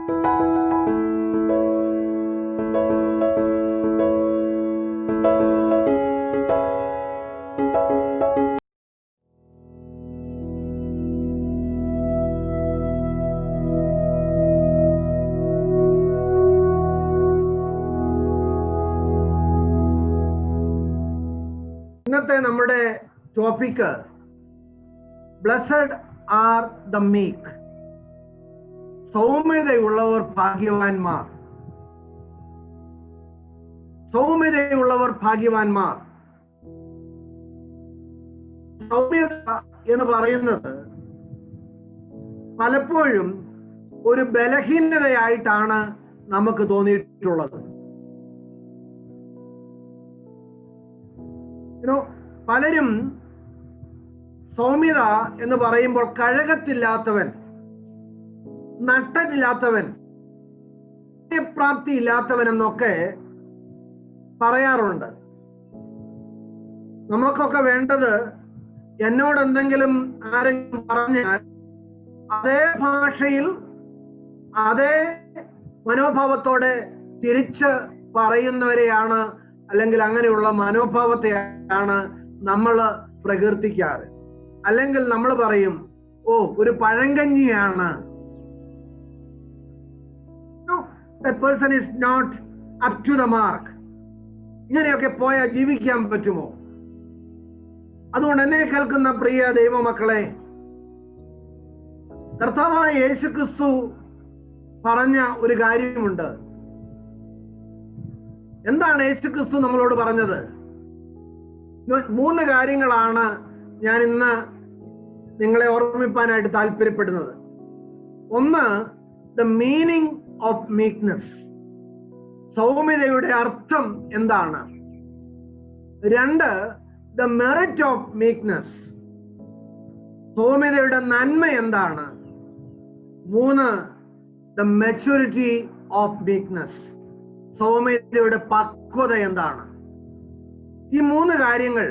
ഇന്നത്തെ നമ്മുടെ topic blessed are the meek, സൗമ്യതയുള്ളവർ ഭാഗ്യവാന്മാർ. സൗമ്യതയുള്ളവർ ഭാഗ്യവാന്മാർ. സൗമ്യത എന്ന് പറയുന്നത് പലപ്പോഴും ഒരു ബലഹീനതയായിട്ടാണ് നമുക്ക് തോന്നിയിട്ടുള്ളത്. പലരും സൗമ്യത എന്ന് പറയുമ്പോൾ കഴകത്തില്ലാത്തവൻ, നട്ടനില്ലാത്തവൻ, പ്രാപ്തി ഇല്ലാത്തവൻ എന്നൊക്കെ പറയാറുണ്ട്. നമുക്കൊക്കെ വേണ്ടത് എന്നോട് എന്തെങ്കിലും ആരെങ്കിലും പറഞ്ഞാൽ അതേ ഭാഷയിൽ അതേ മനോഭാവത്തോടെ തിരിച്ച് പറയുന്നവരെയാണ്, അല്ലെങ്കിൽ അങ്ങനെയുള്ള മനോഭാവത്തെയാണ് നമ്മൾ പ്രകീർത്തിക്കാറ്. അല്ലെങ്കിൽ നമ്മൾ പറയും, ഓ ഒരു പഴങ്കഞ്ഞിയാണ്, that person is not up to the mark. ഇങ്ങനെയൊക്കെ പോയാൽ ജീവിക്കാൻ പറ്റുമോ? അതുകൊണ്ട് എന്നെ കേൾക്കുന്ന പ്രിയ ദൈവമക്കളെ, കർത്താവായ യേശുക്രിസ്തു പറഞ്ഞ ഒരു കാര്യമുണ്ട്. എന്താണ് യേശുക്രിസ്തു നമ്മളോട് പറഞ്ഞത്? 3 കാര്യങ്ങളാണ് ഞാൻ ഇന്ന് നിങ്ങളെ ഓർമ്മിപ്പാനായിട്ട് താല്പര്യപ്പെടുന്നത്. ഒന്ന്, ദ മീനിങ് ഓഫ് മീക്ക്നെസ്, സൗമ്യതയുടെ അർത്ഥം എന്താണ്. 2, ദ മെറിറ്റ് ഓഫ് മീക്ക്നെസ്, സൗമ്യതയുടെ നന്മ എന്താണ്. 3, ദ മെച്യൂരിറ്റി ഓഫ് മീക്ക്നെസ്, സൗമ്യതയുടെ പക്വത എന്താണ്. ഈ 3 കാര്യങ്ങൾ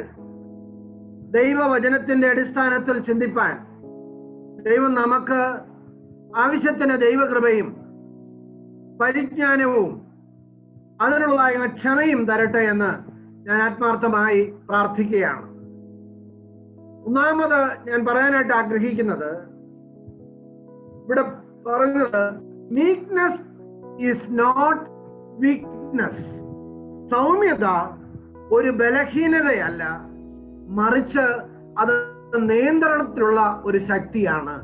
ദൈവവചനത്തിന്റെ അടിസ്ഥാനത്തിൽ ചിന്തിപ്പാൻ ദൈവം നമുക്ക് ആവശ്യത്തിന് ദൈവകൃപയും പരിജ്ഞാനവും അതിനുള്ള ക്ഷമയും തരട്ടെ എന്ന് ഞാൻ ആത്മാർത്ഥമായി പ്രാർത്ഥിക്കുകയാണ്. ഒന്നാമത് ഞാൻ പറയാനായിട്ട് ആഗ്രഹിക്കുന്നത്, ഇവിടെ പറഞ്ഞത് മീക്ക്നെസ് ഈസ് നോട്ട് വീക്ക്നെസ്. സൗമ്യത ഒരു ബലഹീനതയല്ല, മറിച്ച് അത് നിയന്ത്രണത്തിലുള്ള ഒരു ശക്തിയാണ്.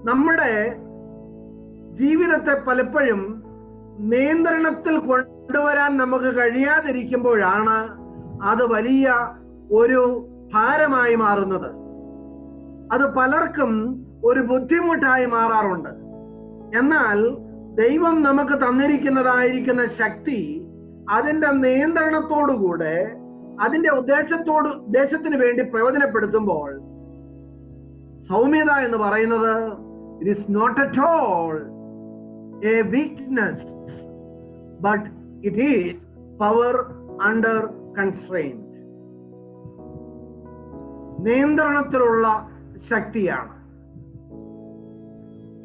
നമ്മുടെ ജീവിതത്തെ പലപ്പോഴും നിയന്ത്രണത്തിൽ കൊണ്ടുവരാൻ നമുക്ക് കഴിയാതിരിക്കുമ്പോഴാണ് അത് വലിയ ഒരു ഭാരമായി മാറുന്നത്. അത് പലർക്കും ഒരു ബുദ്ധിമുട്ടായി മാറാറുണ്ട്. എന്നാൽ ദൈവം നമുക്ക് തന്നിരിക്കുന്നതായിരിക്കുന്ന ശക്തി അതിന്റെ നിയന്ത്രണത്തോടുകൂടെ അതിന്റെ ഉദ്ദേശത്തിന് വേണ്ടി പ്രയോജനപ്പെടുത്തുമ്പോൾ സൗമ്യത എന്ന് പറയുന്നത് it is not at all a weakness, but it is power under constraint. നിയന്ത്രണത്തിലുള്ള ശക്തിയാണ്.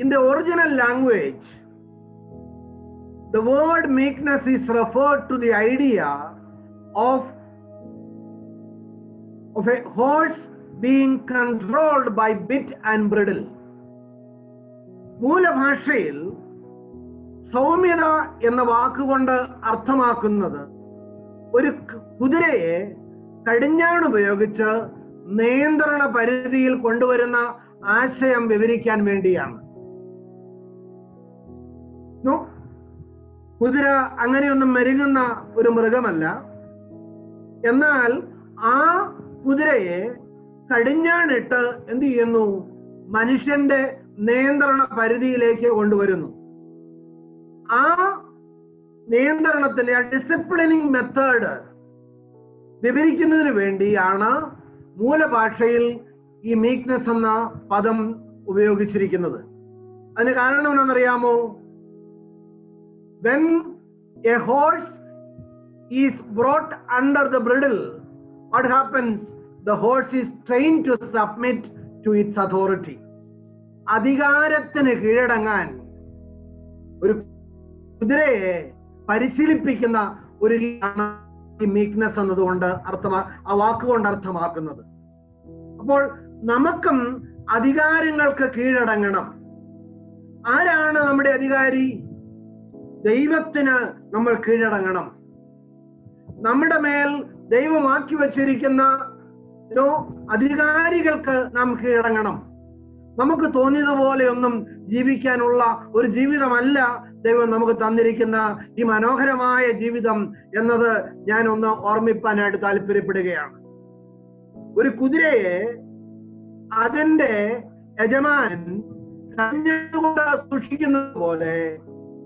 In the original language, the word meekness is referred to the idea of a horse being controlled by bit and bridle. മൂലഭാഷയിൽ സൗമ്യത എന്ന വാക്കുകൊണ്ട് അർത്ഥമാക്കുന്നത് ഒരു കുതിരയെ കടിഞ്ഞാണുപയോഗിച്ച് നിയന്ത്രണ പരിധിയിൽ കൊണ്ടുവരുന്ന ആശയം വിവരിക്കാൻ വേണ്ടിയാണ്. കുതിര അങ്ങനെയൊന്നും മെരുങ്ങുന്ന ഒരു മൃഗമല്ല. എന്നാൽ ആ കുതിരയെ കടിഞ്ഞാണിട്ട് എന്ത് ചെയ്യുന്നു? മനുഷ്യന്റെ നിയന്ത്രണ പരിധിയിലേക്ക് കൊണ്ടുവരുന്നു. ആ നിയന്ത്രണത്തിന്റെ ഡിസിപ്ലിനിങ് മെത്തേഡ് വിവരിക്കുന്നതിന് വേണ്ടിയാണ് മൂലഭാഷയിൽ ഈ മീക്ക്നെസ് എന്ന പദം ഉപയോഗിച്ചിരിക്കുന്നത്. അതിന് കാരണം എന്താണെന്നറിയാമോ? When a horse is brought under the bridle, what happens? The horse is trained to submit to its authority. അധികാരത്തിന് കീഴടങ്ങാൻ ഒരു കുതിരയെ പരിശീലിപ്പിക്കുന്ന ഒരു മീക്നെസ് എന്നതുകൊണ്ട് ആ വാക്കുകൊണ്ട് അർത്ഥമാക്കുന്നത്. അപ്പോൾ നമുക്കും അധികാരങ്ങൾക്ക് കീഴടങ്ങണം. ആരാണ് നമ്മുടെ അധികാരി? ദൈവത്തിന് നമ്മൾ കീഴടങ്ങണം. നമ്മുടെ മേൽ ദൈവമാക്കി വച്ചിരിക്കുന്ന അധികാരികൾക്ക് നാം കീഴടങ്ങണം. നമുക്ക് തോന്നിയതുപോലെയൊന്നും ജീവിക്കാനുള്ള ഒരു ജീവിതമല്ല ദൈവം നമുക്ക് തന്നിരിക്കുന്ന ഈ മനോഹരമായ ജീവിതം എന്നത് ഞാൻ ഒന്ന് ഓർമ്മിപ്പാനായിട്ട് താല്പര്യപ്പെടുകയാണ്. ഒരു കുതിരയെ അതിന്റെ യജമാനൻ കടിഞ്ഞാണുകൊണ്ട് സൂക്ഷിക്കുന്നത് പോലെ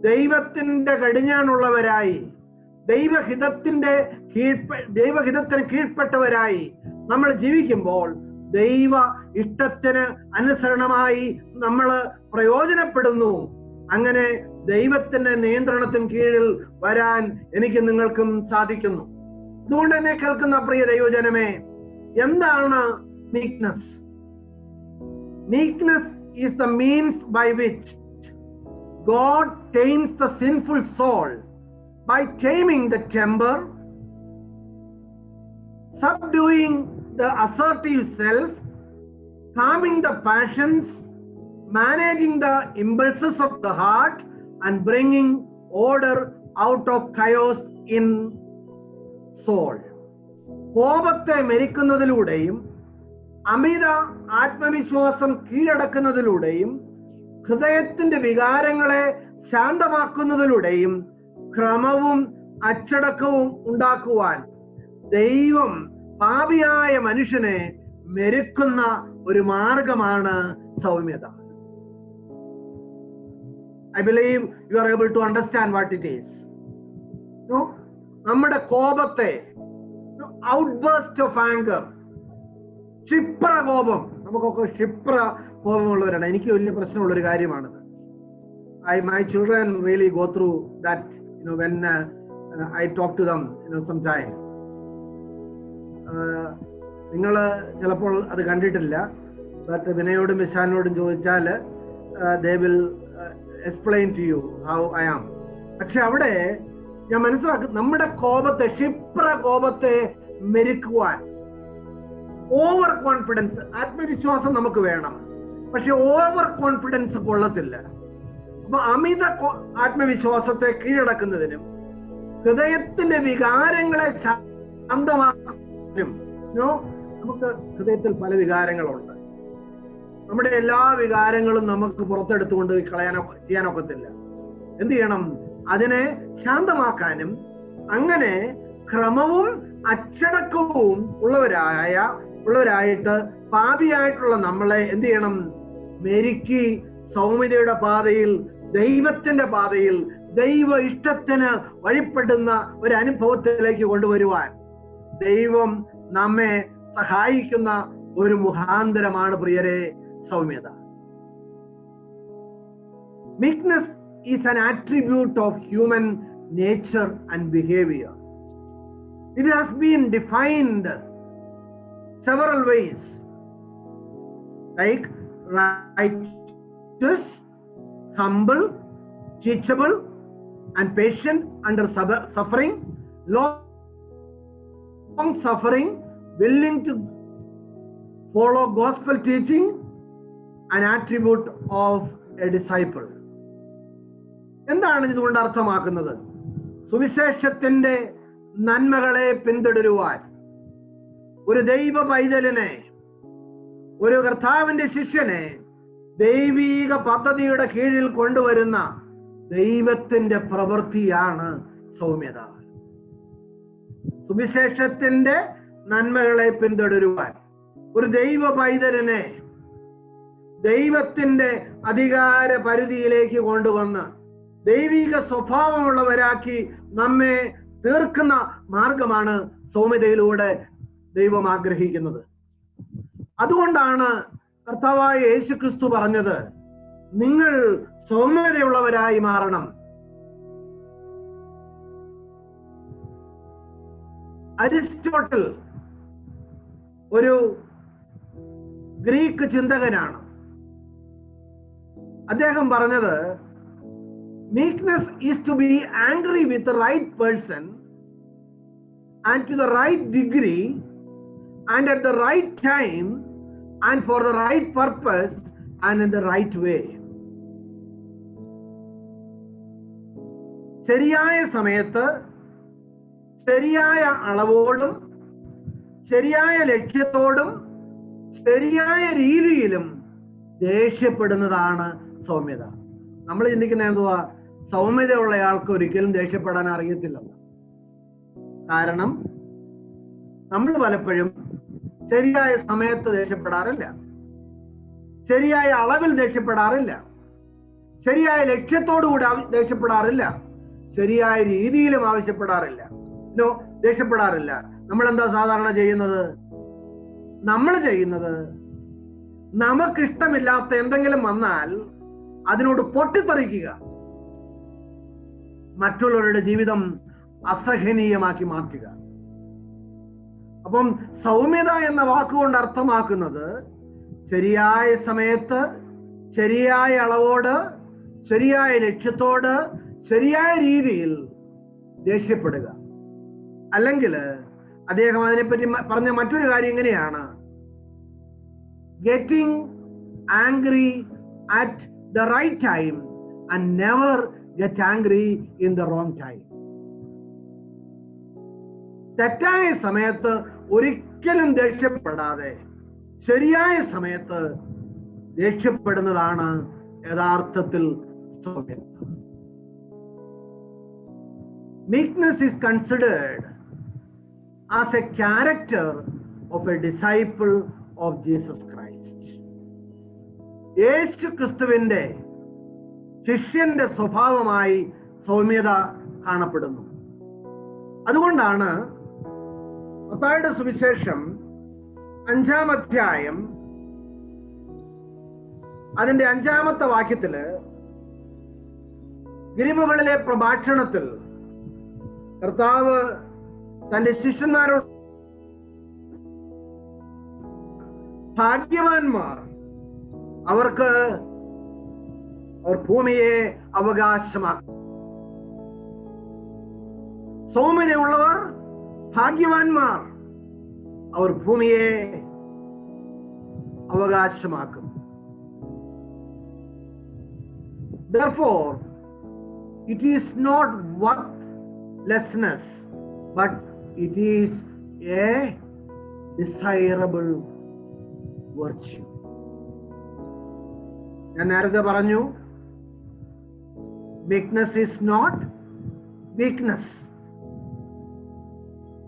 ദൈവത്തിന്റെ കടിഞ്ഞാണുള്ളവരായി, ദൈവഹിതത്തിന് കീഴ്പ്പെട്ടവരായി നമ്മൾ ജീവിക്കുമ്പോൾ ദൈവ ഇഷ്ടത്തിന് അനുസരണമായി നമ്മൾ പ്രയോജനപ്പെടുന്നു. അങ്ങനെ ദൈവത്തിന്റെ നിയന്ത്രണത്തിന് കീഴിൽ വരാൻ എനിക്ക് നിങ്ങൾക്കും സാധിക്കുന്നു. അതുകൊണ്ട് തന്നെ കേൾക്കുന്ന പ്രിയ ദൈവജനമേ, എന്താണ് meekness? Meekness is the means by which God tames the sinful soul by taming the temper, subduing the assertive self, calming the passions, managing the impulses of the heart, and bringing order out of chaos in soul. കോപത്തെ മെരിക്കുന്നതിലൂടെയും അമിത ആത്മവിശ്വാസം കീഴടക്കുന്നതിലൂടെയും ഹൃദയത്തിന്റെ വികാരങ്ങളെ ശാന്തമാക്കുന്നതിലൂടെയും ക്രമവും അച്ചടക്കവും ഉണ്ടാക്കുവാൻ ദൈവം പാപിയായ മനുഷ്യനെ മെരുക്കുന്ന ഒരു മാർഗമാണ് സൗമ്യത. I believe you are able to understand what it is. നമ്മുടെ കോപത്തെ, ഔട്ട്ബർസ്റ്റ് ഓഫ് ആങ്കർ, ക്ഷിപ്ര കോപം, നമുക്കൊക്കെ ക്ഷിപ്ര കോപമുള്ളവരാണ്. എനിക്ക് വലിയ പ്രശ്നമുള്ളൊരു കാര്യമാണത്. My children really go through that, when I talk to them, sometime. നിങ്ങൾ ചിലപ്പോൾ അത് കണ്ടിട്ടില്ല, ബട്ട് വിനയോടും വിശാലിനോടും ചോദിച്ചാൽ they will explain to you how I am. പക്ഷെ അവിടെ ഞാൻ മനസ്സിലാക്കും, നമ്മുടെ കോപത്തെ, ക്ഷിപ്ര കോപത്തെ മെരുക്കുവാൻ ഓവർ കോൺഫിഡൻസ്, ആത്മവിശ്വാസം നമുക്ക് വേണം, പക്ഷെ ഓവർ കോൺഫിഡൻസ് കൊള്ളത്തില്ല. അപ്പൊ അമിത ആത്മവിശ്വാസത്തെ കീഴടക്കുന്നതിനും ഹൃദയത്തിന്റെ വികാരങ്ങളെ ശാന്തമാക്കാനും, നമുക്ക് ഹൃദയത്തിൽ പല വികാരങ്ങളുണ്ട്. നമ്മുടെ എല്ലാ വികാരങ്ങളും നമുക്ക് പുറത്തെടുത്തുകൊണ്ട് ചെയ്യാനൊക്കത്തില്ല. എന്ത് ചെയ്യണം? അതിനെ ശാന്തമാക്കാനും അങ്ങനെ ക്രമവും അച്ചടക്കവും ഉള്ളവരായിട്ട് പാപിയായിട്ടുള്ള നമ്മളെ എന്ത് ചെയ്യണം? മെരുക്കി സൗമ്യതയുടെ പാതയിൽ, ദൈവത്തിന്റെ പാതയിൽ, ദൈവ ഇഷ്ടത്തിന് വഴിപ്പെടുന്ന ഒരു അനുഭവത്തിലേക്ക് കൊണ്ടുവരുവാൻ ദൈവം നമ്മെ സഹായിക്കുന്ന ഒരു മുഖാന്തരമാണ് പ്രിയരെ സൗമ്യത. Meekness is an attribute of human nature and behavior. It has been defined several ways, like righteous, humble, teachable, and patient under suffering, long suffering, willing to follow gospel teaching, an attribute of a disciple. എന്താണ് ഇതുകൊണ്ട് അർത്ഥമാക്കുന്നത്? സുവിശേഷത്തിന്റെ നന്മകളെ പിന്തുടരുവാൻ ഒരു ദൈവ പൈതലിനെ, ഒരു കർത്താവിന്റെ ശിഷ്യനെ ദൈവീക പദ്ധതിയുടെ കീഴിൽ കൊണ്ടുവരുന്ന ദൈവത്തിന്റെ പ്രവൃത്തിയാണ് സൗമ്യത. സുവിശേഷത്തിന്റെ നന്മകളെ പിന്തുടരുവാൻ ഒരു ദൈവ പൈതലിനെ ദൈവത്തിന്റെ അധികാര പരിധിയിലേക്ക് കൊണ്ടുവന്ന് ദൈവിക സ്വഭാവമുള്ളവരാക്കി നമ്മെ തീർക്കുന്ന മാർഗമാണ് സൗമ്യതയിലൂടെ ദൈവം ആഗ്രഹിക്കുന്നത്. അതുകൊണ്ടാണ് കർത്താവായ യേശുക്രിസ്തു പറഞ്ഞത്, നിങ്ങൾ സൗമ്യതയുള്ളവരായി മാറണം. അരിസ്റ്റോട്ടിൽ ഒരു ഗ്രീക്ക് ചിന്തകനാണ്. അദ്ദേഹം പറഞ്ഞത്, Meekness is to be angry with the right person and to the right degree and at the right time and for the right purpose and in the right way. ശരിയായ സമയത്ത് ശരിയായ അളവോടും ശരിയായ ലക്ഷ്യത്തോടും ശരിയായ രീതിയിലും ദേഷ്യപ്പെടുന്നതാണ് സൗമ്യത. നമ്മൾ ചിന്തിക്കുന്ന എന്തുവാ? സൗമ്യതയുള്ളയാൾക്ക് ഒരിക്കലും ദേഷ്യപ്പെടാൻ അറിയത്തില്ലെന്ന്. കാരണം നമ്മൾ പലപ്പോഴും ശരിയായ സമയത്ത് ദേഷ്യപ്പെടാറില്ല, ശരിയായ അളവിൽ ദേഷ്യപ്പെടാറില്ല, ശരിയായ ലക്ഷ്യത്തോടുകൂടി ദേഷ്യപ്പെടാറില്ല, ശരിയായ രീതിയിലും ദേഷ്യപ്പെടാറില്ല. നമ്മൾ എന്താ സാധാരണ ചെയ്യുന്നത്? നമ്മൾ ചെയ്യുന്നത് നമുക്കിഷ്ടമില്ലാത്ത എന്തെങ്കിലും വന്നാൽ അതിനോട് പൊട്ടിത്തെറിക്കുക, മറ്റുള്ളവരുടെ ജീവിതം അസഹനീയമാക്കി മാറ്റുക. അപ്പം സൗമ്യത എന്ന വാക്കുകൊണ്ട് അർത്ഥമാക്കുന്നത് ശരിയായ സമയത്ത് ശരിയായ അളവോട് ശരിയായ ലക്ഷ്യത്തോട് ശരിയായ രീതിയിൽ ദേഷ്യപ്പെടുക. അല്ലെങ്കിൽ അദ്ദേഹം അതിനെപ്പറ്റി പറഞ്ഞ മറ്റൊരു കാര്യം ഇങ്ങനെയാണ്: getting angry at the right time and never get angry in the wrong time. തെറ്റായ സമയത്ത് ഒരിക്കലും ദേഷ്യപ്പെടാതെ ശരിയായ സമയത്ത് ദേഷ്യപ്പെടുന്നതാണ് യഥാർത്ഥത്തിൽ സൗമ്യത. Meekness is considered as a character of a disciple of Jesus Christ. യേശു ക്രിസ്തുവിന്റെ ശിഷ്യന്റെ സ്വഭാവമായി സൗമ്യത കാണപ്പെടുന്നു. അതുകൊണ്ടാണ് മത്തായിയുടെ സുവിശേഷം 5-ാം അധ്യായം അതിന്റെ 5-ാമത്തെ വാക്യത്തില് ഗിരിമുകളിലെ പ്രഭാഷണത്തിൽ കർത്താവ് തന്റെ ശിഷ്യന്മാരോട് ഭാഗ്യവാന്മാർ, അവർ ഭൂമിയെ അവകാശമാക്കും. സൗമ്യതയുള്ളവർ ഭാഗ്യവാന്മാർ, അവർ ഭൂമിയെ അവകാശമാക്കും. Therefore, it is not worthlessness, but it is a desirable virtue. ഞാൻ നേരത്തെ പറഞ്ഞു, weakness is not weakness.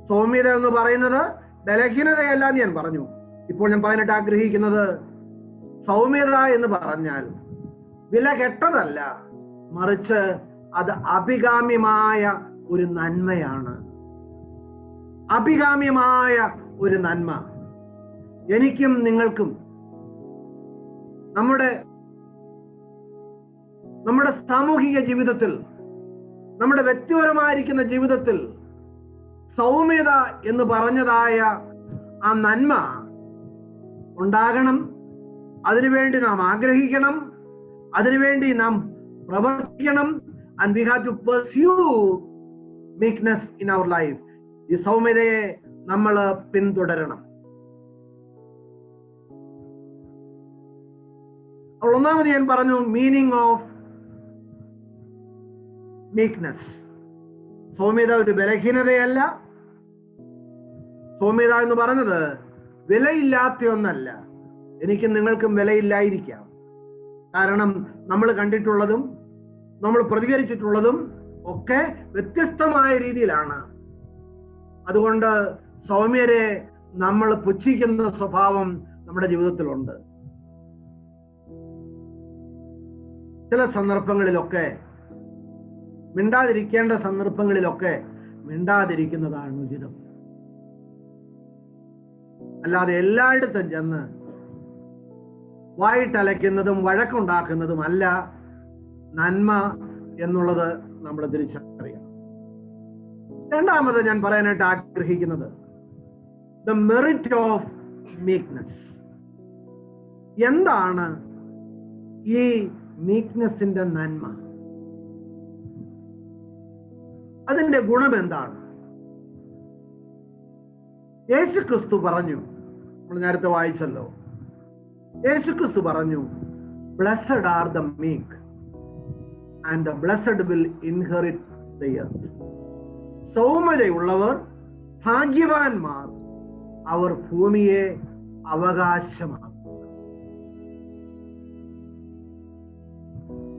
സൗമ്യത എന്ന് പറയുന്നത് ബലഹീനതയല്ല എന്ന് ഞാൻ പറഞ്ഞു. ഇപ്പോൾ ഞാൻ പറയാനായിട്ട് ആഗ്രഹിക്കുന്നത്, സൗമ്യത എന്ന് പറഞ്ഞാൽ വില കെട്ടതല്ല, മറിച്ച് അത് അഭികാമ്യമായ ഒരു നന്മയാണ്. അഭികാമ്യമായ ഒരു നന്മ. എനിക്കും നിങ്ങൾക്കും നമ്മുടെ സാമൂഹിക ജീവിതത്തിൽ, നമ്മുടെ വ്യക്തിപരമായിരിക്കുന്ന ജീവിതത്തിൽ സൗമ്യത എന്ന് പറഞ്ഞതായ ആ നന്മ ഉണ്ടാകണം. അതിനുവേണ്ടി നാം ആഗ്രഹിക്കണം, അതിനുവേണ്ടി നാം പ്രവർത്തിക്കണം. And we have to pursue meekness in our life. ഈ സൗമ്യതയെ നമ്മൾ പിന്തുടരണം. ഒന്നാമത് ഞാൻ പറഞ്ഞു മീനിങ് ഓഫ് meekness. സൗമ്യത ഒരു ബലഹീനതയല്ല. സൗമ്യത എന്ന് പറഞ്ഞത് വിലയില്ലാത്ത ഒന്നല്ല. എനിക്കും നിങ്ങൾക്കും വിലയില്ലായിരിക്കാം. കാരണം നമ്മൾ കണ്ടിട്ടുള്ളതും നമ്മൾ പ്രതികരിച്ചിട്ടുള്ളതും ഒക്കെ വ്യത്യസ്തമായ രീതിയിലാണ്. അതുകൊണ്ട് സൗമ്യരെ നമ്മൾ പുച്ഛിക്കുന്ന സ്വഭാവം നമ്മുടെ ജീവിതത്തിലുണ്ട്. ചില സന്ദർഭങ്ങളിലൊക്കെ, മിണ്ടാതിരിക്കേണ്ട സന്ദർഭങ്ങളിലൊക്കെ മിണ്ടാതിരിക്കുന്നതാണ് ഉചിതം. അല്ലാതെ എല്ലായിടത്തും ചെന്ന് വായിട്ടലയ്ക്കുന്നതും വഴക്കുണ്ടാക്കുന്നതും അല്ല നന്മ എന്നുള്ളത് നമ്മൾ തിരിച്ചറിയണം. രണ്ടാമത് ഞാൻ പറയാനായിട്ട് ആഗ്രഹിക്കുന്നത് ദ മെറിറ്റ് ഓഫ് മീക്ക്നെസ്. എന്താണ് ഈ മീക്ക്നെസിന്റെ നന്മ? അതിന്റെ ഗുണം എന്താണ്? യേശുക്രിസ്തു പറഞ്ഞു, നമ്മൾ നേരത്തെ വായിച്ചല്ലോ, യേശുക്രിസ്തു പറഞ്ഞു, blessed are the meek and the blessed will inherit the earth. സൗമ്യതയുള്ളവർ ഭാഗ്യവാന്മാർ, അവർ ഭൂമിയെ അവകാശമാക്കും.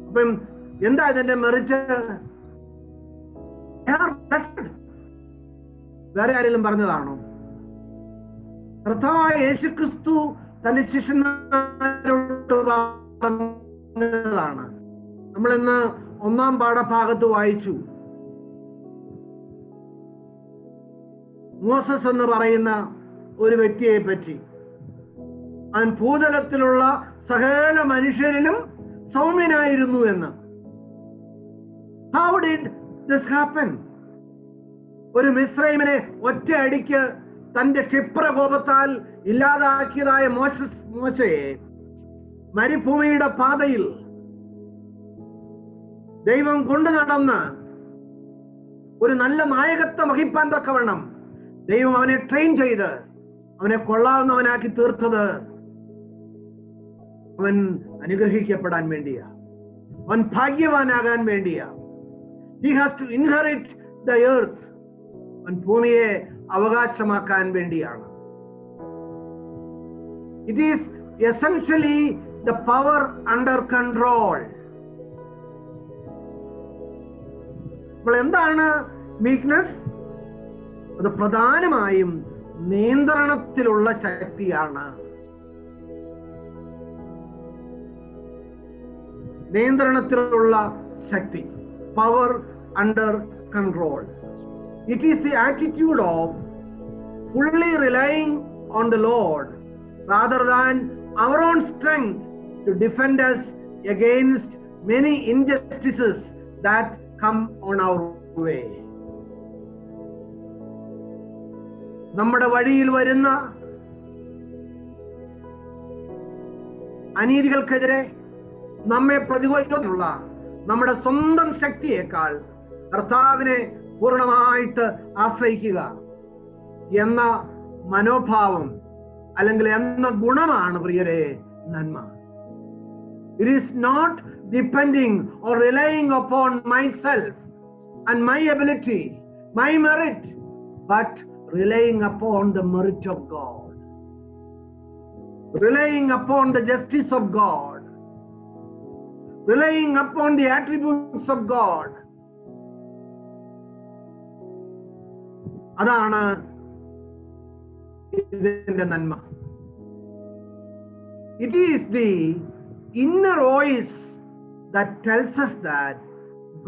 അപ്പം എന്താ ഇതിന്റെ മെറിറ്റ്? വേറെ ആരെങ്കിലും പറഞ്ഞതാണോ? കർത്താവായ യേശുക്രിസ്തു തന്റെ ശിഷ്യന്മാരോട് പറഞ്ഞതാണ്. നമ്മളിന്ന് 1-ാം പാഠഭാഗത്ത് വായിച്ചു. മോസസ് എന്ന് പറയുന്ന ഒരു വ്യക്തിയെ പറ്റി, അവൻ ഭൂതലത്തിലുള്ള സകല മനുഷ്യരിലും സൗമ്യനായിരുന്നു എന്ന്. How did this happen? ഒരു മിസ്രൈമിനെ ഒറ്റയടിക്ക് തന്റെ ക്ഷിപ്രകോപത്താൽ ഇല്ലാതാക്കിയതായ മോശയെ മരുഭൂമിയുടെ പാതയിൽ ദൈവം കൊണ്ടു നടന്ന് ഒരു നല്ല നായകത്വം വഹിപ്പാൻ തക്കവണ്ണം ദൈവം അവനെ ട്രെയിൻ ചെയ്ത് അവനെ കൊള്ളാവുന്നവനാക്കി തീർത്തത് അവൻ അനുഗ്രഹിക്കപ്പെടാൻ വേണ്ടിയാ, അവൻ ഭാഗ്യവാനാകാൻ വേണ്ടിയാ. He has to inherit the earth. അവൻ ഭൂമിയെ അവകാശമാക്കാൻ വേണ്ടിയാണ്. It is essentially the power under control. അപ്പോൾ എന്താണ് വീക്ക്നെസ്? അത് പ്രധാനമായും നിയന്ത്രണത്തിലുള്ള ശക്തിയാണ്. നിയന്ത്രണത്തിലുള്ള ശക്തി, power under control. It is the attitude of fully relying on the Lord rather than our own strength to defend us against many injustices that come on our way. നമ്മുടെ വഴിയിൽ വരുന്ന അനീതികൾക്കെതിരെ നമ്മെ പ്രതിരോധിക്കാനുള്ള നമ്മുടെ സ്വന്തം ശക്തിയേക്കാൾ കർത്താവിനെ പൂർണ്ണമായിട്ട് ആശ്രയിക്കുക എന്ന മനോഭാവം അല്ലെങ്കിൽ എന്ന ഗുണമാണ് പ്രിയരെ നന്മ. It is not depending or relying upon myself and my ability, my merit, but relying upon the merit of God, relying upon the justice of God, relying upon the attributes of God. അതാണ് ഇതിന്റെ നന്മ. It is the inner voice that tells us that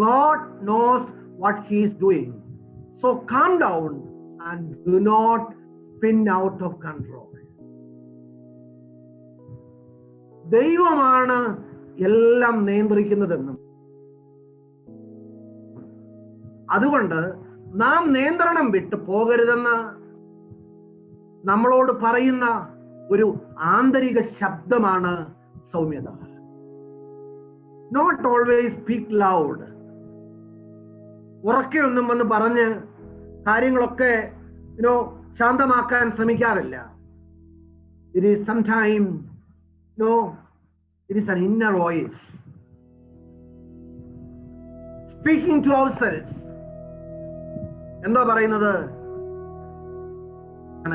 God knows what He is doing. So calm down and do not spin out of control. ദൈവമാണ് എല്ലാം നിയന്ത്രിക്കുന്നതെന്നും അതുകൊണ്ട് നാം നിയന്ത്രണം വിട്ടു പോകരുതെന്ന് നമ്മളോട് പറയുന്ന ഒരു ആന്തരിക ശബ്ദമാണ് സൗമ്യത. Not always speak loud. ഉറക്കെ ഒന്നും വന്ന് പറഞ്ഞ് കാര്യങ്ങളൊക്കെ ശാന്തമാക്കാൻ ശ്രമിക്കാറില്ല. It is sometime it is an inner voice speaking to ourselves. എന്താ പറയുന്നത്?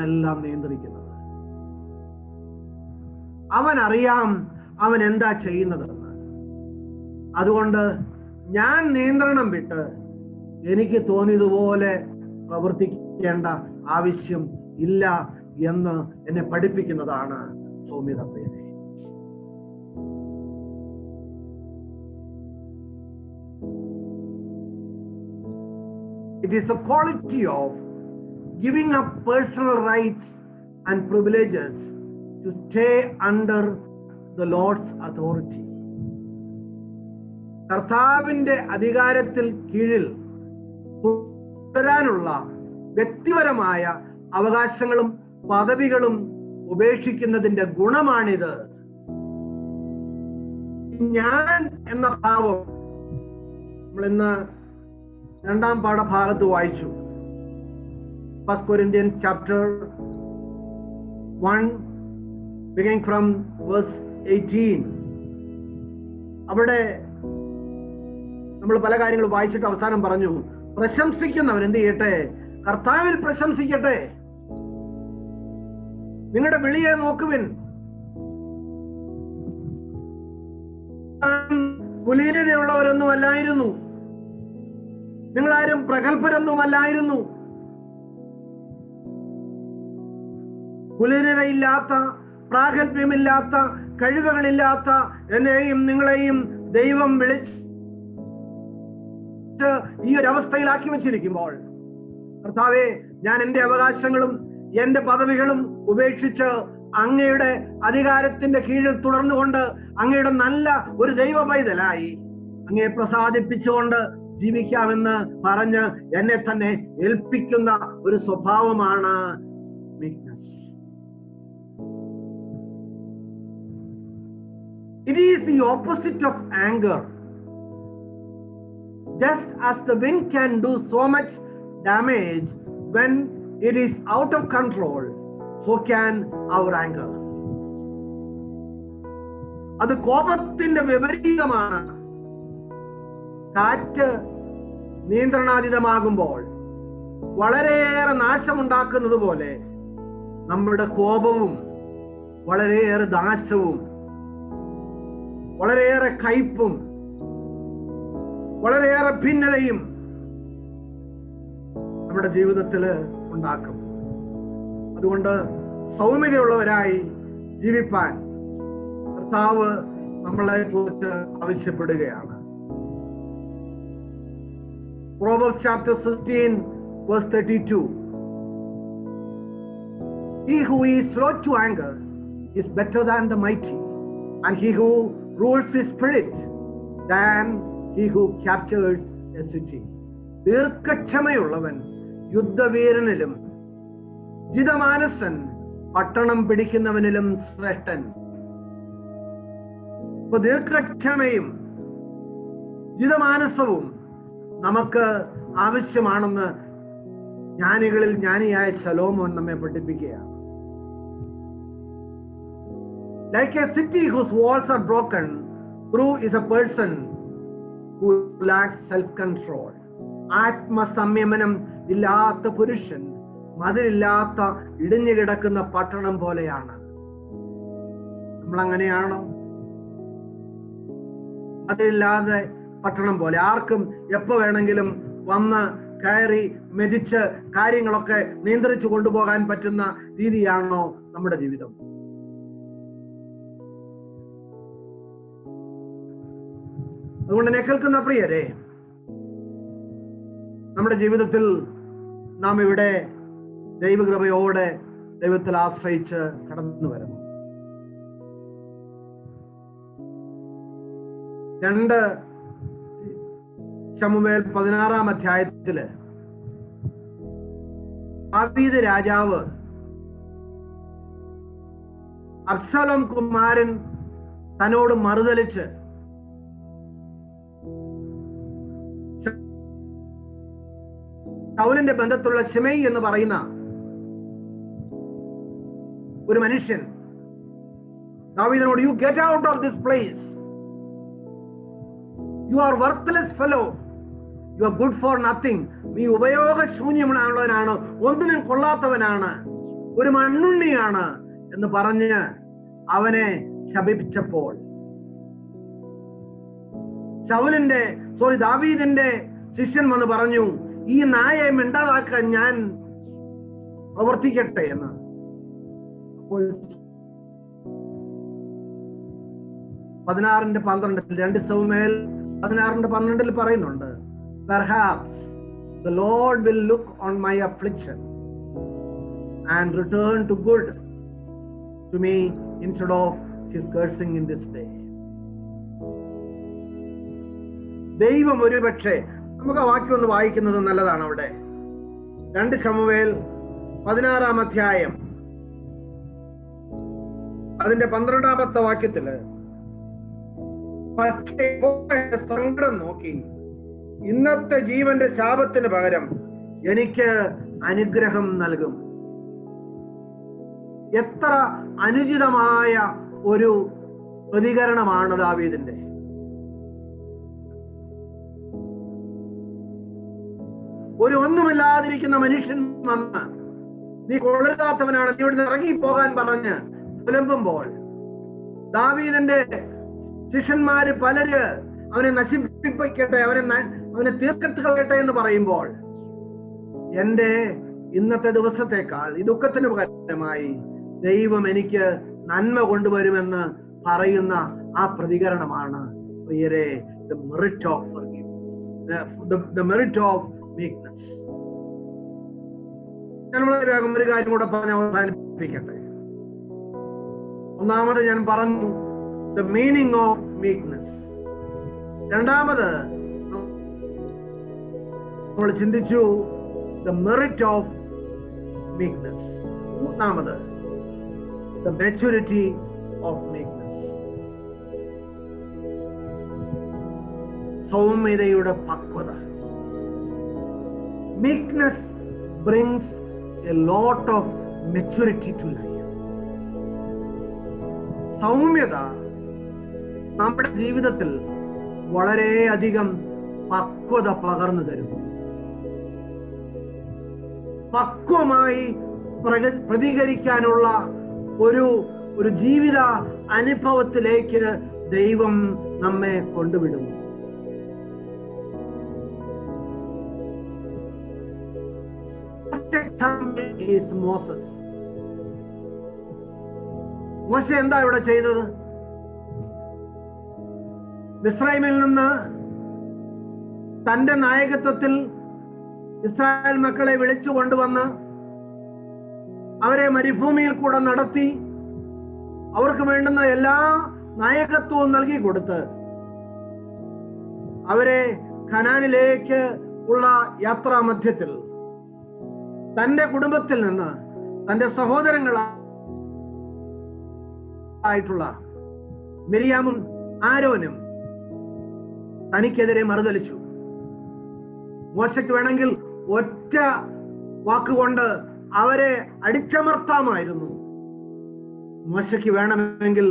എല്ലാം നിയന്ത്രിക്കുന്നത് അവൻ അറിയാം, അവൻ എന്താ ചെയ്യുന്നതെന്ന്. അതുകൊണ്ട് ഞാൻ നിയന്ത്രണം വിട്ട് എനിക്ക് തോന്നിയതുപോലെ പ്രവർത്തിക്കേണ്ട ആവശ്യം ഇല്ല എന്ന് എന്നെ പഠിപ്പിക്കുന്നതാണ് സൗമ്യത. It is a quality of giving up personal rights and privileges to stay under the Lord's authority. കർത്താവിന്റെ അധികാരത്തിൽ കീഴിൽ തുടരാനുള്ള വ്യക്തിപരമായ അവകാശങ്ങളും പദവികളും ഉപേക്ഷിക്കുന്നതിന്റെ ഗുണമാണിത്. ഞാൻ എന്ന ഭാവം നമ്മളിന്ന് രണ്ടാം പാഠഭാഗത്ത് വായിച്ചു. 1 Corinthians chapter 1 beginning from verse 18. അവിടെ നമ്മൾ പല കാര്യങ്ങൾ വായിച്ചിട്ട് അവസാനം പറഞ്ഞു, പ്രശംസിക്കുന്നവൻ എന്ത് ചെയ്യട്ടെ? കർത്താവിൽ പ്രശംസിക്കട്ടെ. നിങ്ങളുടെ വിളിയെ നോക്കുവിൻ. കുലീനതയുള്ളവരൊന്നും അല്ലായിരുന്നു, നിങ്ങളാരും പ്രഗത്ഭരൊന്നുമല്ലായിരുന്നു. കുലീനതയില്ലാത്ത, പ്രാഗൽഭ്യമില്ലാത്ത, കഴിവുകളില്ലാത്ത എന്നെയും നിങ്ങളെയും ദൈവം വിളിച്ച് ഈ ഒരു അവസ്ഥയിലാക്കി വെച്ചിരിക്കുമ്പോൾ, കർത്താവേ, ഞാൻ എൻ്റെ അവകാശങ്ങളും എൻ്റെ പദവികളും ഉപേക്ഷിച്ച് അങ്ങയുടെ അധികാരത്തിന്റെ കീഴിൽ തുടർന്നുകൊണ്ട് അങ്ങയുടെ നല്ല ഒരു ദൈവ പൈതലായി അങ്ങയെ പ്രസാദിപ്പിച്ചുകൊണ്ട് ജീവിക്കാമെന്ന് പറഞ്ഞ് എന്നെ തന്നെ ഏൽപ്പിക്കുന്ന ഒരു സ്വഭാവമാണ് meekness. It is the opposite of anger. Just as the wind can do so much damage when it is out of control, so can our anger. അത് കോപത്തിന്റെ വിപരീതമാണ്. കാറ്റ് നിയന്ത്രണാതീതമാകുമ്പോൾ വളരെയേറെ നാശമുണ്ടാക്കുന്നത് പോലെ നമ്മുടെ കോപവും വളരെയേറെ നാശവും വളരെയേറെ കയ്പും വളരെയേറെ ഭിന്നതയും നമ്മുടെ ജീവിതത്തിൽ ഉണ്ടാക്കും. അതുകൊണ്ട് സൗമ്യതയുള്ളവരായി ജീവിപ്പാൻ കർത്താവ് നമ്മളെ കുറിച്ച് ആവശ്യപ്പെടുകയാണ്. Proverbs chapter 16 verse 32. He who is slow to anger is better than the mighty, and he who rules his spirit than he who captures a city. ദീർഘക്ഷമയുള്ളവൻ യുദ്ധവീരനിലും ജിതമാനസൻ പട്ടണം പിടിക്കുന്നവനിലും ശ്രേഷ്ഠൻ. ഇപ്പൊ ദീർഘക്ഷമയും ജിതമാനസവും നമുക്ക് ആവശ്യമാണെന്ന് ജ്ഞാനികളിൽ ജ്ഞാനിയായ ശലോമോൻ നമ്മെ പഠിപ്പിക്കുകയാണ്. Like a city whose walls are broken through is a person who lacks self-control. ആത്മസംയമനം ഇല്ലാത്ത പുരുഷൻ മതിലില്ലാത്ത ഇടിഞ്ഞു കിടക്കുന്ന പട്ടണം പോലെയാണ്. നമ്മൾ അങ്ങനെയാണോ? അതില്ലാതെ പട്ടണം പോലെ ആർക്കും എപ്പോ വേണമെങ്കിലും വന്ന് കയറി മെതിച്ച് കാര്യങ്ങളൊക്കെ നിയന്ത്രിച്ചു കൊണ്ടുപോകാൻ പറ്റുന്ന രീതിയാണോ നമ്മുടെ ജീവിതം? അതുകൊണ്ട് എന്നെ കേൾക്കുന്ന പ്രിയരെ, നമ്മുടെ ജീവിതത്തിൽ നാം ഇവിടെ ദൈവകൃപയോടെ ദൈവത്തിൽ ആശ്രയിച്ച് കടന്നു വരണം. 2 ശമൂവേൽ 16-ാം അധ്യായത്തില് ദാവീദ് രാജാവ് അബ്ശലോം കുമാരൻ തന്നോട് മറുതലിച്ച് ശൗലിന്റെ ബന്ധത്തുള്ള ശിമെയി എന്ന് പറയുന്ന ഒരു മനുഷ്യൻ ദാവീദിനോട്, you get out of this place, you are worthless fellow, you are good for nothing. നീ ഉപയോഗശൂന്യമുള്ളവനാണ്, ഒന്നിനും കൊള്ളാത്തവനാണ്, ഒരു മണ്ണുണ്ണിയാണ് എന്ന് പറഞ്ഞ് അവനെ ശപിച്ചപ്പോൾ ദാവീദിന്റെ ശിഷ്യൻ വന്ന് പറഞ്ഞു, ഈ നായെ മിണ്ടാതാക്കാൻ ഞാൻ പ്രവർത്തിക്കട്ടെ എന്ന്. അപ്പോൾ 16:12 2 ശമൂവേൽ 16:12 പറയുന്നുണ്ട്, perhaps the Lord will look on my affliction and return to good to me instead of his cursing in this day. ദൈവം ഒരുപക്ഷെ, നമുക്ക് ആ വാക്യം ഒന്ന് വായിക്കുന്നത് നല്ലതാണ്. അവിടെ 2 ശമൂവേൽ 16-ാം അധ്യായം അതിന്റെ 12-ാമത്തെ വാക്യത്തില്, പക്ഷേ സങ്കടം നോക്കി ഇന്നത്തെ ജീവന്റെ ശാപത്തിന് പകരം എനിക്ക് അനുഗ്രഹം നൽകും. എത്ര അനുചിതമായ ഒരു പ്രതികരണമാണ് ദാവീദിന്റെ. ഒരു ഒന്നുമില്ലാതിരിക്കുന്ന മനുഷ്യൻ വന്ന് നീ കൊള്ളരുതാത്തവനാണ്, നീ ഇവിടുന്ന് ഇറങ്ങിപ്പോകാൻ പറഞ്ഞ് പുലമ്പുമ്പോൾ ദാവീദിന്റെ ശിഷ്യന്മാര് പലര് അവനെ നശിപ്പിക്കട്ടെ, അവനെ തീർക്കത്ത് കളയട്ടെ എന്ന് പറയുമ്പോൾ എന്റെ ഇന്നത്തെ ദിവസത്തെക്കാൾ ഈ ദുഃഖത്തിന് പകരമായി ദൈവം എനിക്ക് നന്മ കൊണ്ടുവരുമെന്ന് പറയുന്ന ആ പ്രതികരണമാണ് പ്രിയരെ the merit of forgiveness, the merit of meekness. ഞാൻ വളരെ വേഗം ഒരു കാര്യം കൂടെ പറഞ്ഞ് അവസാനിപ്പിക്കട്ടെ. ഒന്നാമത് ഞാൻ പറഞ്ഞു the meaning of meekness. രണ്ടാമത് നമ്മൾ ചിന്തിച്ചു the merit of meekness. മൂന്നാമത് the maturity of meekness. സൗമ്യതയുടെ പക്വത. Meekness brings a lot of maturity to life. സൗമ്യത നമ്മുടെ ജീവിതത്തിൽ വളരെയധികം പക്വത പകർന്നു തരും. പക്വമായി പ്രതികരിക്കാനുള്ള ഒരു ജീവിത അനുഭവത്തിലേക്ക് ദൈവം നമ്മെ കൊണ്ടുവിടുന്നു. മോശ എന്താ ഇവിടെ ചെയ്തത്? മിസ്രൈമിൽ നിന്ന് തന്റെ നായകത്വത്തിൽ ഇസ്രായേൽ മക്കളെ വിളിച്ചു കൊണ്ടുവന്ന് അവരെ മരുഭൂമിയിൽ കൂടെ നടത്തി അവർക്ക് വേണ്ടുന്ന എല്ലാ നായകത്വവും നൽകി കൊടുത്ത് അവരെ കനാനിലേക്ക് ഉള്ള യാത്രാ മധ്യത്തിൽ തന്റെ കുടുംബത്തിൽ നിന്ന് തന്റെ സഹോദരങ്ങളായിട്ടുള്ള മിരിയാമും ആരോനും തനിക്കെതിരെ മറുതലിച്ചു. മോശയ്ക്ക് വേണമെങ്കിൽ ഒറ്റ വാക്കുകൊണ്ട് അവരെ അടിച്ചമർത്താമായിരുന്നു. മോശയ്ക്ക് വേണമെങ്കിൽ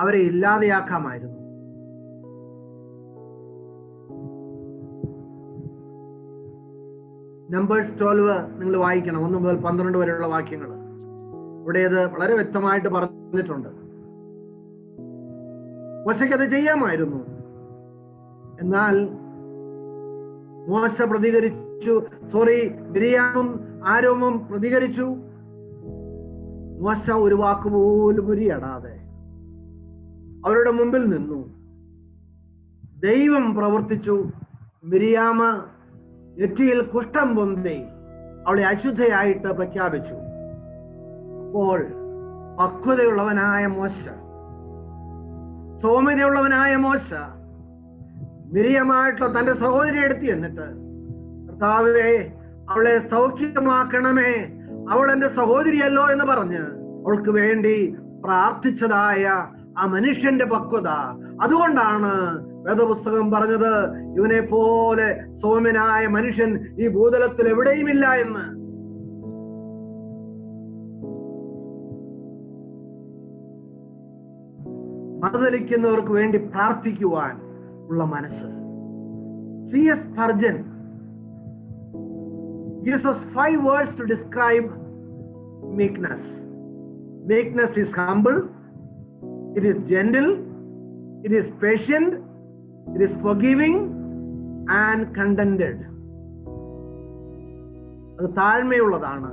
അവരെ ഇല്ലാതെയാക്കാമായിരുന്നു. നമ്പേഴ്സ് 12 നിങ്ങൾ വായിക്കണം, 1 മുതൽ 12 വരെയുള്ള വാക്യങ്ങൾ. ഇവിടെ അത് വളരെ വ്യക്തമായിട്ട് പറഞ്ഞിട്ടുണ്ട്. മോശയ്ക്ക് അത് ചെയ്യാമായിരുന്നു. എന്നാൽ മോശ പ്രതികരിച്ചു. മിരിയാമും ആരോമും പ്രതികരിച്ചു. മോശ ഒരു വാക്കുപോലും ഉരിയടാതെ അവരുടെ മുമ്പിൽ നിന്നു. ദൈവം പ്രവർത്തിച്ചു. മിരിയാമ് നെറ്റിയിൽ കുഷ്ഠം പൊന്തി അവളെ അശുദ്ധയായിട്ട് പ്രഖ്യാപിച്ചു. അപ്പോൾ പക്വതയുള്ളവനായ മോശ, സൗമ്യതയുള്ളവനായ മോശ മിരിയമായിട്ടുള്ള തന്റെ സഹോദരിയെ എടുത്തി എന്നിട്ട്, കർത്താവേ അവളെ സൗഖ്യമാക്കണമേ, അവൾ എന്റെ സഹോദരിയല്ലോ എന്ന് പറഞ്ഞ് അവൾക്ക് വേണ്ടി പ്രാർത്ഥിച്ചതായ ആ മനുഷ്യന്റെ പക്വത. അതുകൊണ്ടാണ് വേദപുസ്തകം പറഞ്ഞത് ഇവനെ പോലെ സൗമ്യനായ മനുഷ്യൻ ഈ ഭൂതലത്തിൽ എവിടെയുമില്ല എന്ന്. മറുതലിക്കുന്നവർക്ക് വേണ്ടി പ്രാർത്ഥിക്കുവാൻ ഉള്ള മനസ്സ്. C.S. Spurgeon gives us 5 words to describe meekness. Meekness is humble, it is gentle, it is patient, it is forgiving and contented. അത് താഴ്മയുള്ളതാണ്,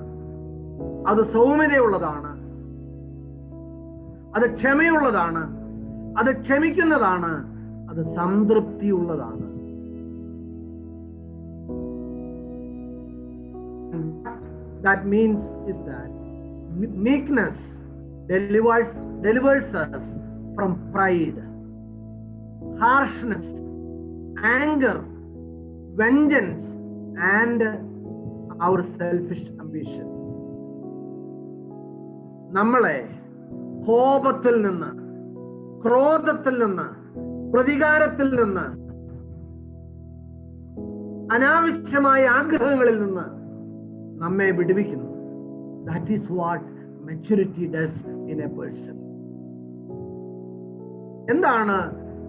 അത് സൗമ്യതയുള്ളതാണ്, അത് ക്ഷമയുള്ളതാണ്, അത് ക്ഷമിക്കുന്നതാണ്, അത് സംതൃപ്തിയുള്ളതാണ്. That means is that meekness delivers us from pride, harshness, anger, vengeance and our selfish ambition. നമ്മളെ കോപത്തിൽ നിന്ന്, ക്രോധത്തിൽ നിന്ന്, പ്രതികാരത്തിൽ നിന്ന് അനാവശ്യമായ ആഗ്രഹങ്ങളിൽ നിന്ന് നമ്മെ വിടുവിക്കുന്നു. That is what maturity does in a person. എന്താണ്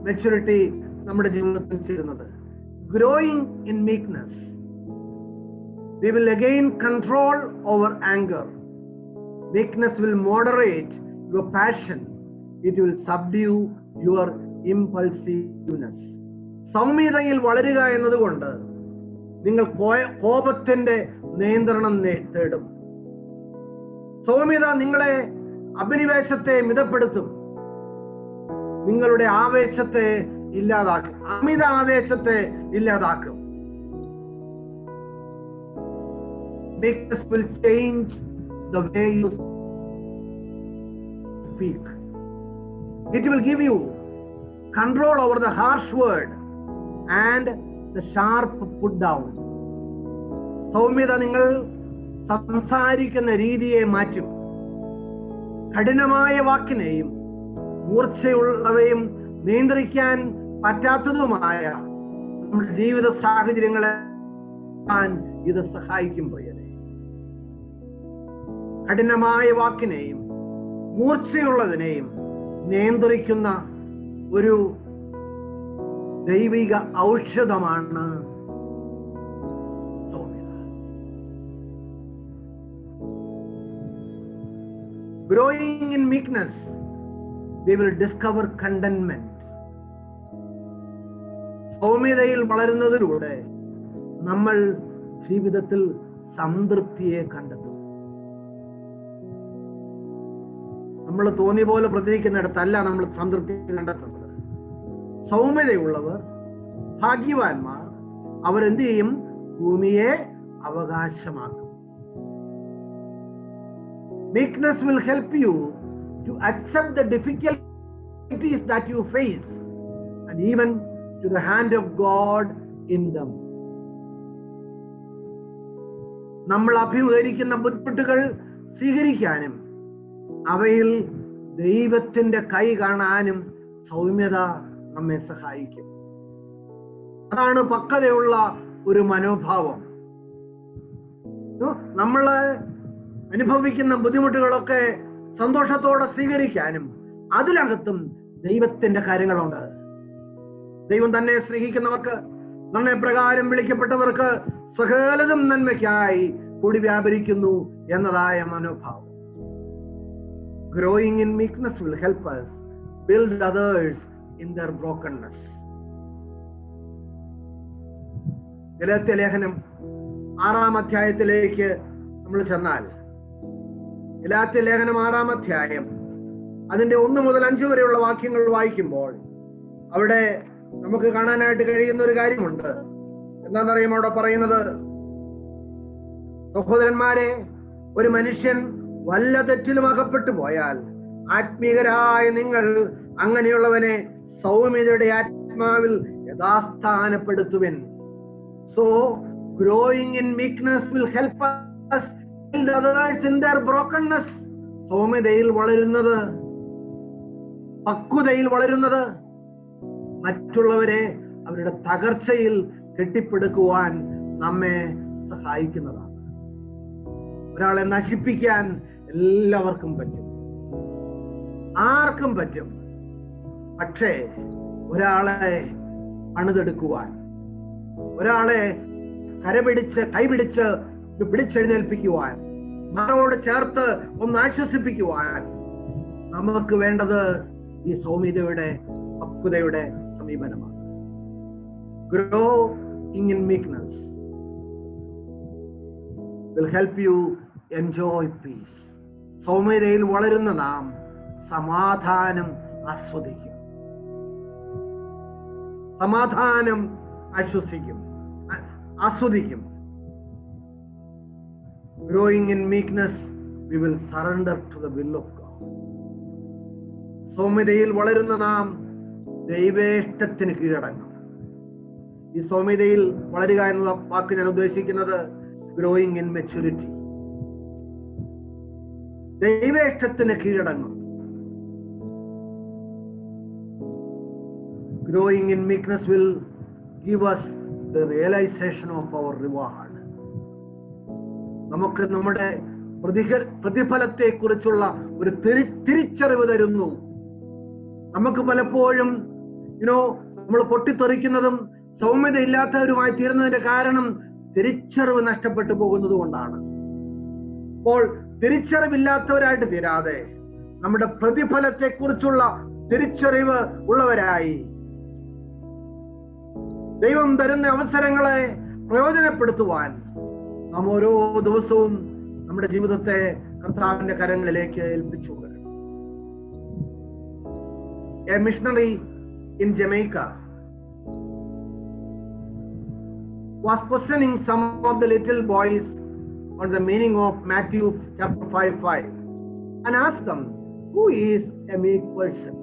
മെച്യൂരിറ്റി നമ്മുടെ ജീവിതത്തിൽ ചെയ്യുന്നത്? Growing in meekness. We will again control over anger. Meekness will moderate your passion. It will subdue your impulsiveness. സൗമ്യതയിൽ വളരുക എന്നതുകൊണ്ട് നിങ്ങൾ കോപത്തിന്റെ നിയന്ത്രണം തേടും. സൗമ്യത നിങ്ങളെ അഭിനിവേശത്തെ മിതപ്പെടുത്തും. നിങ്ങളുടെ ആവേശത്തെ ഇല്ലാതാക്കും. അമിത ആവേശത്തെ ഇല്ലാതാക്കും. Meekness will change the way you speak. It will give you control over the harsh word and the sharp put down. സൗമ്യത നിങ്ങൾ സംസാരിക്കുന്ന രീതിയെ മാറ്റും. കഠിനമായ വാക്കിനെയും മൂർച്ചയുള്ളവയും നിയന്ത്രിക്കാൻ പറ്റാത്തതുമായ നമ്മുടെ ജീവിത സാഹചര്യങ്ങളെ ഇത് സഹായിക്കും. പ്രിയരെ, കഠിനമായ വാക്കിനെയും മൂർച്ചയുള്ളതിനെയും നിയന്ത്രിക്കുന്ന ഒരു ദൈവിക ഔഷധമാണ് സൗമ്യത. Growing in meekness, we will discover contentment. സൗമ്യതയിൽ വളരുന്നതിലൂടെ നമ്മൾ ജീവിതത്തിൽ സംതൃപ്തിയെ കണ്ടെത്തും. നമ്മൾ തോന്നിയ പോലെ പ്രതികരിക്കുന്നിടത്തല്ല നമ്മൾ സംതൃപ്തി കണ്ടെത്തുന്നത്. സൗമ്യതയുള്ളവർ ഭാഗ്യവാന്മാർ. അവരെന്ത് ചെയ്യും? ഭൂമിയെ അവകാശമാക്കും. Meekness will help you to accept the difficulties that you face and even to the hand of God in them. നമ്മൾ അഭിമുഖീകരിക്കുന്ന ബുദ്ധിമുട്ടുകൾ സ്വീകരിക്കാനും അവയിൽ ദൈവത്തിന്റെ കൈ കാണാനും സൗമ്യത നമ്മെ സഹായിക്കും. അതാണ് പക്വതയുള്ള ഒരു മനോഭാവം. നമ്മൾ അനുഭവിക്കുന്ന ബുദ്ധിമുട്ടുകളൊക്കെ സന്തോഷത്തോടെ സ്വീകരിക്കാനും അതിനകത്തും ദൈവത്തിന്റെ കാര്യങ്ങളുണ്ട്. ദൈവം തന്നെ സ്നേഹിക്കുന്നവർക്ക്, തന്നെ പ്രകാരം വിളിക്കപ്പെട്ടവർക്ക് സകലതും നന്മയ്ക്കായി കൂടി വ്യാപരിക്കുന്നു എന്നതായ മനോഭാവം. Growing in meekness will help us build others in their brokenness. Galatia ലേഖനം 6-ാം അധ്യായത്തിലേക്ക് നമ്മൾ ചെന്നാൽ, ഗലാത്യ ലേഖനം 6-ാം അധ്യായം അതിന്റെ 1 മുതൽ 5 വരെയുള്ള വാക്യങ്ങൾ വായിക്കുമ്പോൾ അവിടെ നമുക്ക് കാണാനായിട്ട് കഴിയുന്ന ഒരു കാര്യമുണ്ട്. എന്താണെന്നറിയാം അവിടെ പറയുന്നത്? സഹോദരന്മാരെ, ഒരു മനുഷ്യൻ വല്ല തെറ്റിലും അകപ്പെട്ടു പോയാൽ ആത്മീയരായ നിങ്ങൾ അങ്ങനെയുള്ളവനെ സൗമ്യതയുടെ ആത്മാവിൽ യഥാസ്ഥാനപ്പെടുത്തുവിൻ. So growing in meekness will help us build others in their brokenness. സൗമ്യതയിൽ വളരുന്നത്, പക്വതയിൽ വളരുന്നത് മറ്റുള്ളവരെ അവരുടെ തകർച്ചയിൽ കെട്ടിപ്പടുക്കുവാൻ നമ്മെ സഹായിക്കുന്നതാണ്. ഒരാളെ നശിപ്പിക്കാൻ എല്ലാവർക്കും പറ്റും, ആർക്കും പറ്റും. പക്ഷേ ഒരാളെ പണിതെടുക്കുവാൻ, ഒരാളെ കൈപിടിച്ച് പിടിച്ചെഴുന്നേൽപ്പിക്കുവാൻ, മാറോട് ചേർത്ത് ഒന്ന് ആശ്വസിപ്പിക്കുവാൻ നമുക്ക് വേണ്ടത് ഈ സൗമ്യതയുടെ പക്വതയുടെ സമീപനമാണ്. Growing in meekness will help you enjoy peace. സൗമ്യതയിൽ വളരുന്ന നാം സമാധാനം ആസ്വദിക്കും, സമാധാനം ആസ്വദിക്കും. Growing in meekness, we will surrender to the will of God. സൗമ്യതയിൽ വളരുന്ന നാം ദൈവേഷ്ടത്തിന് കീഴടങ്ങും. ഈ സൗമ്യതയിൽ വളരുക എന്നുള്ള വാക്ക് ഞാൻ ഉദ്ദേശിക്കുന്നത് ഗ്രോയിങ് ഇൻ മെച്യൂരിറ്റി. ദൈവേഷ്ടത്തിന് കീഴടങ്ങും. Growing in meekness will give us the realization of our reward. നമുക്ക് നമ്മുടെ പ്രതിഫലത്തെ കുറിച്ചുള്ള ഒരു തിരിച്ചറിവ് തരുന്നു. നമുക്ക് പലപ്പോഴും നമ്മൾ പൊട്ടിത്തെറിക്കുന്നതും സൗമ്യതയില്ലാത്തവരുമായി തീരുന്നതിന്റെ കാരണം തിരിച്ചറിവ് നഷ്ടപ്പെട്ടു പോകുന്നത് കൊണ്ടാണ്. അപ്പോൾ തിരിച്ചറിവില്ലാത്തവരായിട്ട് തീരാതെ നമ്മുടെ പ്രതിഫലത്തെ കുറിച്ചുള്ള തിരിച്ചറിവ് ഉള്ളവരായി ദൈവം തരുന്ന അവസരങ്ങളെ പ്രയോജനപ്പെടുത്തുവാൻ നാം ഓരോ ദിവസവും നമ്മുടെ ജീവിതത്തെ കർത്താവിന്റെ കരങ്ങളിലേക്ക് ഏൽപ്പിച്ചു കൊടുക്കണം. A missionary in Jamaica was questioning some of the little boys on the meaning of Matthew chapter 5:5 and asked them, "Who is a meek person?"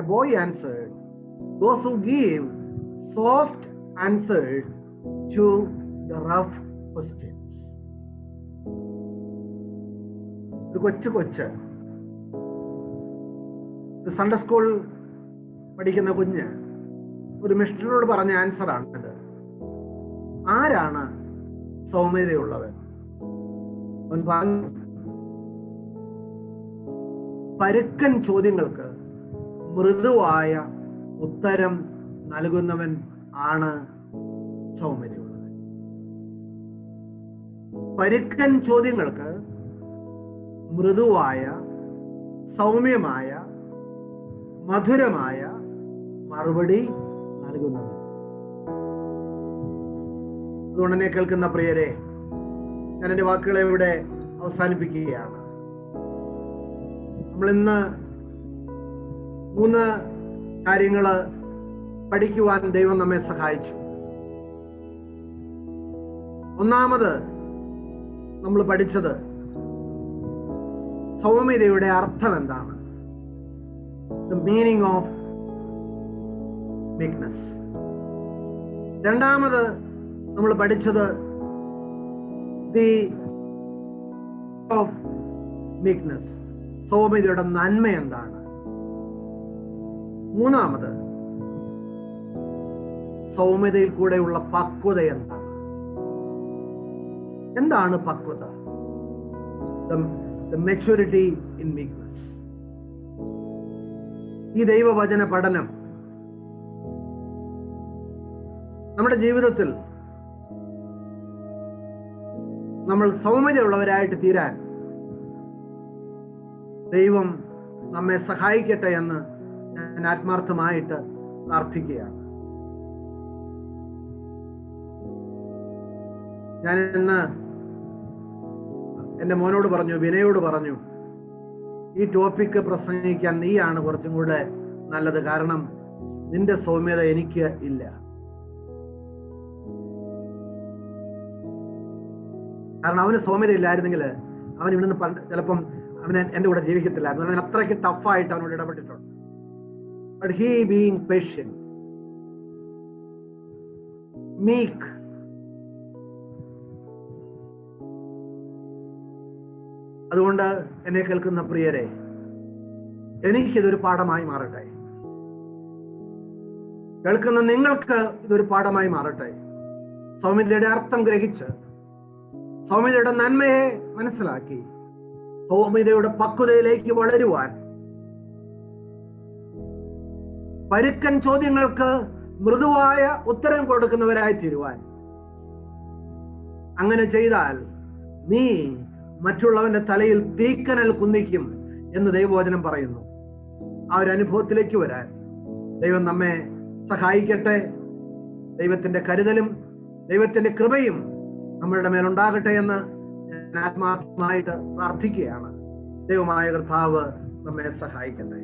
A boy answered, "Those who give soft answers to the rough questions." ഒരു കൊച്ച് ഒരു Sunday school പഠിക്കുന്ന കുഞ്ഞ് ഒരു മിസ്റ്ററിനോട് പറഞ്ഞ answer ആണിത്. ആരാണ് സൗമ്യതയുള്ളവൻ? അവൻ പറഞ്ഞു, പരുക്കൻ ചോദ്യങ്ങൾക്ക് മൃദുവായ ഉത്തരം നൽകുന്നവൻ ആണ് സൗമ്യതയുള്ളവൻ. പരുക്കൻ ചോദ്യങ്ങൾക്ക് മൃദുവായ, സൗമ്യമായ, മധുരമായ മറുപടി നൽകുന്നവൻ. അതുകൊണ്ട് തന്നെ കേൾക്കുന്ന പ്രിയരെ, ഞാൻ എൻ്റെ വാക്കുകളെ ഇവിടെ അവസാനിപ്പിക്കുകയാണ്. നമ്മൾ ഇന്ന് 3 കാര്യങ്ങൾ പഠിക്കുവാൻ ദൈവം നമ്മെ സഹായിച്ചു. ഒന്നാമത് നമ്മൾ പഠിച്ചത് സൗമ്യതയുടെ അർത്ഥം എന്താണ്? The meaning of meekness. രണ്ടാമത് നമ്മൾ പഠിച്ചത് the of meekness, സൗമ്യതയുടെ നന്മ എന്താണ്? മൂന്നാമത് സൗമ്യതയിൽ കൂടെയുള്ള പക്വത എന്താണ്? എന്താണ് പക്വത? The maturity in meekness. ഈ ദൈവവചന പഠനം നമ്മുടെ ജീവിതത്തിൽ നമ്മൾ സൗമ്യതയുള്ളവരായിട്ട് തീരാൻ ദൈവം നമ്മെ സഹായിക്കട്ടെ എന്ന് ഞാൻ ആത്മാർത്ഥമായിട്ട് പ്രാർത്ഥിക്കുകയാണ്. ഞാൻ ഇന്ന് എൻ്റെ മോനോട് പറഞ്ഞു, വിനയോട് പറഞ്ഞു, ഈ ടോപ്പിക്ക് പ്രസംഗിക്കാൻ നീയാണ് കുറച്ചും കൂടെ നല്ലത്. കാരണം നിന്റെ സൗമ്യത എനിക്ക് ഇല്ല. കാരണം അവന് സൗമ്യത ഇല്ലായിരുന്നെങ്കിൽ അവൻ ഇവിടുന്ന് ചിലപ്പം അവന് എൻ്റെ കൂടെ ജീവിക്കത്തില്ലായിരുന്നു. അവൻ അത്രയ്ക്ക് ടഫായിട്ട് അവനോട് ഇടപെട്ടിട്ടുണ്ട്. But he being patient, meek, അതുകൊണ്ട് എന്നെ കേൾക്കുന്ന പ്രിയരെ, എനിക്കിതൊരു പാഠമായി മാറട്ടെ. കേൾക്കുന്ന നിങ്ങൾക്ക് ഇതൊരു പാഠമായി മാറട്ടെ. സൗമ്യതയുടെ അർത്ഥം ഗ്രഹിച്ച്, സൗമ്യതയുടെ നന്മയെ മനസ്സിലാക്കി, സൗമ്യതയുടെ പക്വതയിലേക്ക് വളരുവാൻ, പരുക്കൻ ചോദ്യങ്ങൾക്ക് മൃദുവായ ഉത്തരം കൊടുക്കുന്നവരായി തീരുവാൻ. അങ്ങനെ ചെയ്താൽ നീ മറ്റുള്ളവന്റെ തലയിൽ തീക്കനൽ കുന്നിക്കും എന്ന് ദൈവവചനം പറയുന്നു. ആ ഒരു അനുഭവത്തിലേക്ക് വരാൻ ദൈവം നമ്മെ സഹായിക്കട്ടെ. ദൈവത്തിന്റെ കരുതലും ദൈവത്തിന്റെ കൃപയും നമ്മളുടെ മേലുണ്ടാകട്ടെ എന്ന് ഞാൻ ആത്മാർത്ഥമായിട്ട് പ്രാർത്ഥിക്കുകയാണ്. ദൈവമായ കർത്താവ് നമ്മെ സഹായിക്കട്ടെ.